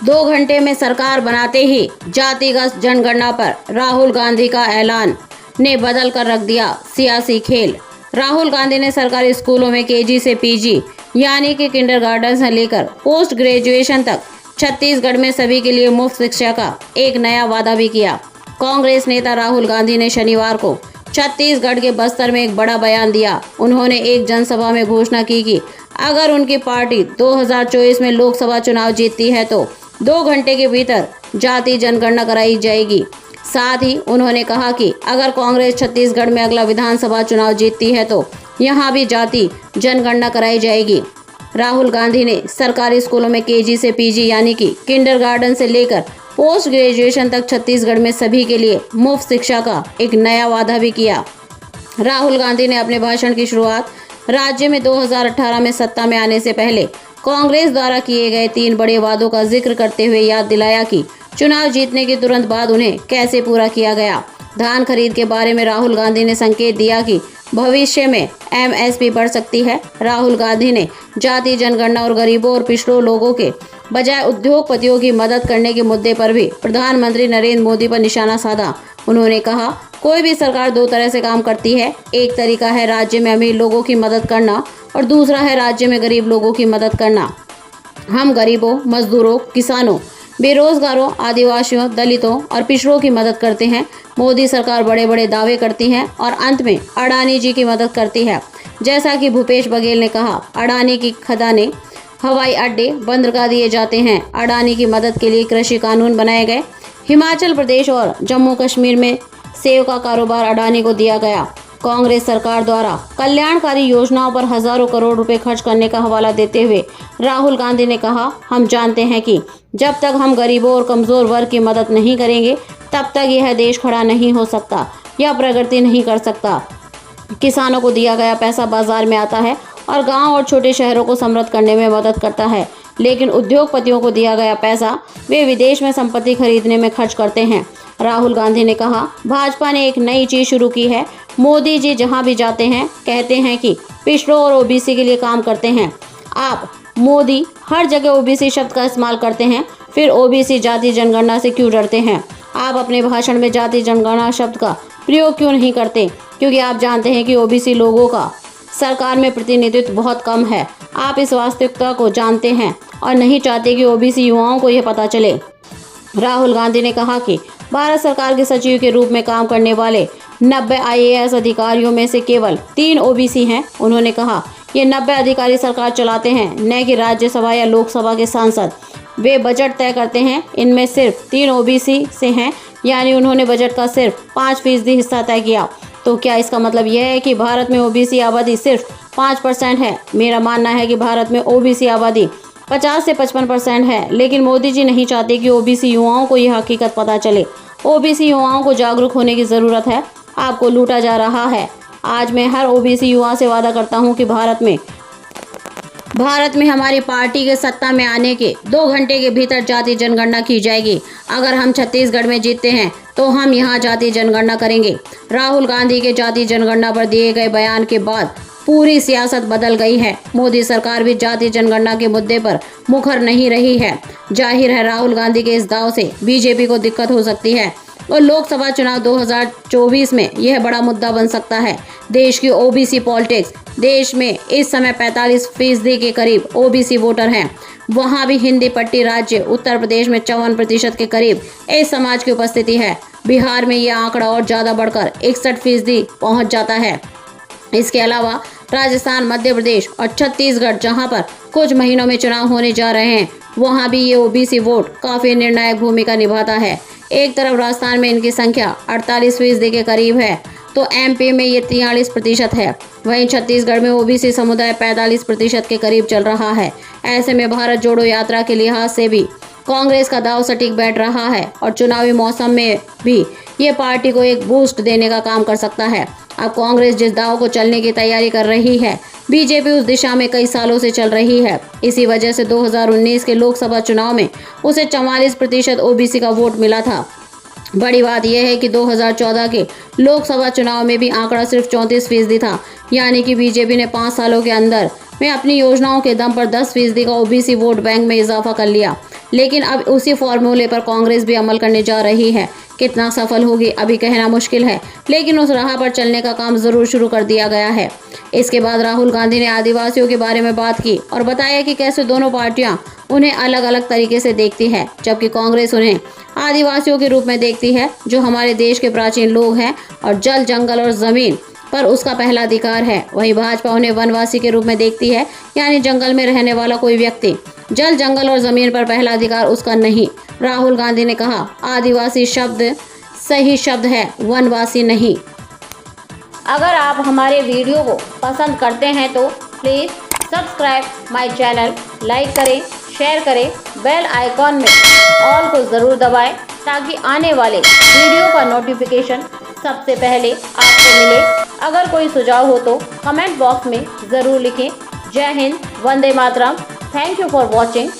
2 घंटे में सरकार बनाते ही जातिगत जनगणना पर राहुल गांधी का ऐलान ने बदल कर रख दिया सियासी खेल। राहुल गांधी ने सरकारी स्कूलों में केजी से पीजी यानी कि किंडरगार्टन से लेकर पोस्ट ग्रेजुएशन तक छत्तीसगढ़ में सभी के लिए मुफ्त शिक्षा का एक नया वादा भी किया। कांग्रेस नेता राहुल गांधी ने शनिवार को छत्तीसगढ़ के बस्तर में एक बड़ा बयान दिया। उन्होंने एक जनसभा में घोषणा की कि अगर उनकी पार्टी 2024 में लोकसभा चुनाव जीतती है तो 2 घंटे के भीतर जाति जनगणना कराई जाएगी। साथ ही उन्होंने कहा कि अगर कांग्रेस छत्तीसगढ़ में अगला विधानसभा चुनाव जीतती है तो यहां भी जाति जनगणना कराई जाएगी। राहुल गांधी ने सरकारी स्कूलों में केजी से पीजी यानी कि किंडरगार्टन से लेकर पोस्ट ग्रेजुएशन तक छत्तीसगढ़ में सभी के लिए मुफ्त शिक्षा का एक नया वादा भी किया। राहुल गांधी ने अपने भाषण की शुरुआत राज्य में 2018 में सत्ता में आने से पहले कांग्रेस द्वारा किए गए 3 बड़े वादों का जिक्र करते हुए याद दिलाया कि चुनाव जीतने के तुरंत बाद उन्हें कैसे पूरा किया गया। धान खरीद के बारे में राहुल गांधी ने संकेत दिया कि भविष्य में एमएसपी बढ़ सकती है। राहुल गांधी ने जाति जनगणना और गरीबों और पिछड़ों लोगों के बजाय उद्योगपतियों की मदद करने के मुद्दे पर भी प्रधानमंत्री नरेंद्र मोदी पर निशाना साधा। उन्होंने कहा, कोई भी सरकार 2 तरह से काम करती है। एक तरीका है राज्य में अमीर लोगों की मदद करना और दूसरा है राज्य में गरीब लोगों की मदद करना। हम गरीबों, मजदूरों, किसानों, बेरोजगारों, आदिवासियों, दलितों और पिछड़ों की मदद करते हैं। मोदी सरकार बड़े बड़े दावे करती है और अंत में अडानी जी की मदद करती है। जैसा कि भूपेश बघेल ने कहा, अडानी की खदानें, हवाई अड्डे बंद कर दिए जाते हैं। अडानी की मदद के लिए कृषि कानून बनाए गए। हिमाचल प्रदेश और जम्मू कश्मीर में सेब का कारोबार अडानी को दिया गया। कांग्रेस सरकार द्वारा कल्याणकारी योजनाओं पर हजारों करोड़ रुपए खर्च करने का हवाला देते हुए राहुल गांधी ने कहा, हम जानते हैं कि जब तक हम गरीबों और कमजोर वर्ग की मदद नहीं करेंगे तब तक यह देश खड़ा नहीं हो सकता या प्रगति नहीं कर सकता। किसानों को दिया गया पैसा बाजार में आता है और गांव और छोटे शहरों को समृद्ध करने में मदद करता है, लेकिन उद्योगपतियों को दिया गया पैसा वे विदेश में संपत्ति खरीदने में खर्च करते हैं। राहुल गांधी ने कहा, भाजपा ने एक नई चीज शुरू की है। मोदी जी जहां भी जाते हैं कहते हैं कि पिछड़ों और ओबीसी के लिए काम करते हैं। आप मोदी हर जगह ओबीसी शब्द का इस्तेमाल करते हैं, फिर ओबीसी जाति जनगणना से क्यों डरते हैं? आप अपने भाषण में जाति जनगणना शब्द का प्रयोग क्यों नहीं करते? क्योंकि आप जानते हैं कि ओबीसी लोगों का सरकार में प्रतिनिधित्व बहुत कम है। आप इस वास्तविकता को जानते हैं और नहीं चाहते कि ओबीसी युवाओं को यह पता चले। राहुल गांधी ने कहा कि भारत सरकार के सचिव के रूप में काम करने वाले 90 आईएएस अधिकारियों में से केवल 3 ओबीसी हैं। उन्होंने कहा, ये 90 अधिकारी सरकार चलाते हैं, न कि राज्यसभा या लोकसभा के सांसद। वे बजट तय करते हैं, इनमें सिर्फ 3 ओबीसी से हैं, यानी उन्होंने बजट का सिर्फ 5% हिस्सा तय किया। तो क्या इसका मतलब यह है कि भारत में ओबीसी आबादी सिर्फ 5% है? मेरा मानना है कि भारत में ओबीसी आबादी 50 से 55% है, लेकिन मोदी जी नहीं चाहते कि ओबीसी युवाओं को यह हकीकत पता चले। ओबीसी युवाओं को जागरूक होने की ज़रूरत है। आपको लूटा जा रहा है। आज मैं हर ओबीसी युवा से वादा करता हूं कि भारत में हमारी पार्टी के सत्ता में आने के 2 घंटे के भीतर जाति जनगणना की जाएगी। अगर हम छत्तीसगढ़ में जीतते हैं तो हम यहां जाति जनगणना करेंगे। राहुल गांधी के जाति जनगणना पर दिए गए बयान के बाद पूरी सियासत बदल गई है। मोदी सरकार भी जाति जनगणना के मुद्दे पर मुखर नहीं रही है। जाहिर है राहुल गांधी के इस दाव से बीजेपी को दिक्कत हो सकती है और लोकसभा चुनाव 2024 में यह बड़ा मुद्दा बन सकता है। देश की ओबीसी पॉलिटिक्स। देश में इस समय 45% के करीब ओबीसी वोटर हैं। वहां भी हिंदी पट्टी राज्य उत्तर प्रदेश में 54% के करीब इस समाज की उपस्थिति है। बिहार में यह आंकड़ा और ज़्यादा बढ़कर 61% पहुंच जाता है। इसके अलावा राजस्थान, मध्य प्रदेश और छत्तीसगढ़, जहां पर कुछ महीनों में चुनाव होने जा रहे हैं, वहां भी ये ओबीसी वोट काफ़ी निर्णायक भूमिका निभाता है। एक तरफ राजस्थान में इनकी संख्या 48% के करीब है तो एमपी में ये 43% है। वहीं छत्तीसगढ़ में ओबीसी समुदाय 45% के करीब चल रहा है। ऐसे में भारत जोड़ो यात्रा के लिहाज से भी कांग्रेस का दांव सटीक बैठ रहा है और चुनावी मौसम में भी ये पार्टी को एक बूस्ट देने का काम कर सकता है। अब कांग्रेस जिस दांव को चलने की तैयारी कर रही है, बीजेपी उस दिशा में कई सालों से चल रही है। इसी वजह से 2019 के लोकसभा चुनाव में उसे 44% ओबीसी का वोट मिला था। बड़ी बात यह है कि 2014 के लोकसभा चुनाव में भी आंकड़ा सिर्फ 34% था, यानी कि बीजेपी ने 5 सालों के अंदर में अपनी योजनाओं के दम पर 10% का ओबीसी वोट बैंक में इजाफा कर लिया। लेकिन अब उसी फॉर्मूले पर कांग्रेस भी अमल करने जा रही है। कितना सफल होगी अभी कहना मुश्किल है, लेकिन उस राह पर चलने का काम जरूर शुरू कर दिया गया है। इसके बाद राहुल गांधी ने आदिवासियों के बारे में बात की और बताया कि कैसे दोनों पार्टियां उन्हें अलग अलग तरीके से देखती है, जबकि कांग्रेस उन्हें आदिवासियों के रूप में देखती है, जो हमारे देश के प्राचीन लोग हैं और जल, जंगल और जमीन पर उसका पहला अधिकार है। वहीं भाजपा उन्हें वनवासी के रूप में देखती है, यानी जंगल में रहने वाला कोई व्यक्ति जल, जंगल और जमीन पर पहला अधिकार उसका नहीं। राहुल गांधी ने कहा, आदिवासी शब्द सही शब्द है, वनवासी नहीं। अगर आप हमारे वीडियो को पसंद करते हैं तो please subscribe my channel, like करें, शेयर करें, बेल आइकॉन में ऑल को ज़रूर दबाएं ताकि आने वाले वीडियो का नोटिफिकेशन सबसे पहले आपको मिले। अगर कोई सुझाव हो तो कमेंट बॉक्स में ज़रूर लिखें। जय हिंद, वंदे मातरम। Thank you for watching.